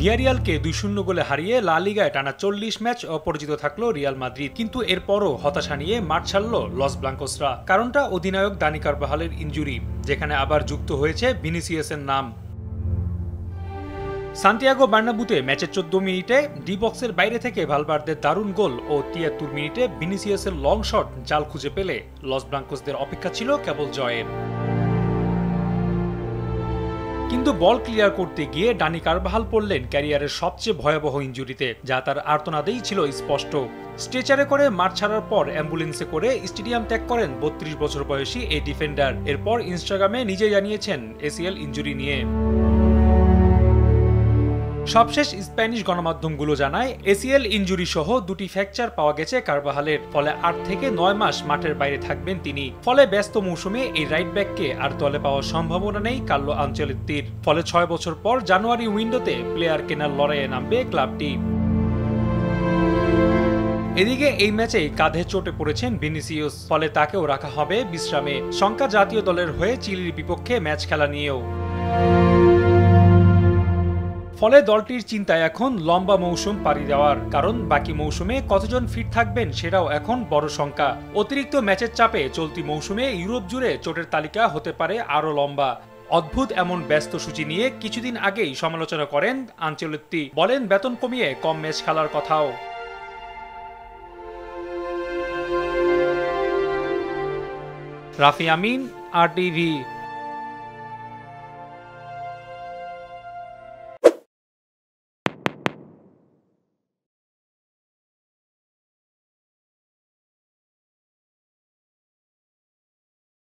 ভিয়ারিয়ালকে 2-0 গোলে হারিয়ে লা লিগায় টানা 40 ম্যাচ অপরাজিত থাকলো রিয়াল মাদ্রিদ, কিন্তু এরপরও হতাশা নিয়ে মাঠ ছাড়ল লস ব্লাঙ্কোসরা। কারণটা অধিনায়ক দানি কারবাহালের ইনজুরি, যেখানে আবার যুক্ত হয়েছে ভিনিসিয়াসের নাম। সান্টিয়াগো বার্নাব্যুতে ম্যাচের 14 মিনিটে ডি বক্সের বাইরে থেকে ভালভার্দের দারুণ গোল ও 73 মিনিটে ভিনিসিয়াসের লং শট জাল খুঁজে পেলে লস ব্লাঙ্কোসদের অপেক্ষা ছিল কেবল জয়ের। কিন্তু বল ক্লিয়ার করতে গিয়ে ডানি কারবাহাল পড়লেন ক্যারিয়ারের সবচেয়ে ভয়াবহ ইনজুরিতে, যা তার আর্তনাদেই ছিল স্পষ্ট। স্ট্রেচারে করে মাঠ ছাড়ার পর অ্যাম্বুলেন্সে করে স্টেডিয়াম ত্যাগ করেন 32 বছর বয়সী এই ডিফেন্ডার। এরপর ইনস্টাগ্রামে নিজে জানিয়েছেন এসিএল ইনজুরি নিয়ে। সবশেষ স্প্যানিশ গণমাধ্যমগুলো জানায় এসিএল ইনজুরি সহ 2টি ফ্র্যাকচার পাওয়া গেছে কারবাহালের, ফলে 8 থেকে 9 মাস মাঠের বাইরে থাকবেন তিনি। ফলে ব্যস্ত মৌসুমে এই রাইট ব্যাককে আর দলে পাওয়ার সম্ভাবনা নেই কার্লো আনচেলত্তির। ফলে 6 বছর পর জানুয়ারি উইন্ডোতে প্লেয়ার কেনার লড়াইয়ে নামবে ক্লাবটি। এদিকে এই ম্যাচেই কাঁধে চোটে পড়েছেন ভিনিসিয়াস, ফলে তাকেও রাখা হবে বিশ্রামে। শঙ্কা জাতীয় দলের হয়ে চিলির বিপক্ষে ম্যাচ খেলা নিয়েও। ফলে দলটির চিন্তায় এখন লম্বা মৌসুম পাড়ি দেওয়ার, কারণ বাকি মৌসুমে কতজন ফিট থাকবেন সেটাও এখন বড় শঙ্কা। অতিরিক্ত ম্যাচের চাপে চলতি মৌসুমে ইউরোপ জুড়ে চোটের তালিকা হতে পারে আরও লম্বা। অদ্ভুত এমন ব্যস্ত সূচি নিয়ে কিছুদিন আগেই সমালোচনা করেন আনচেলত্তি, বলেন বেতন কমিয়ে কম ম্যাচ খেলার কথাও। রাফি আমিন, RTV।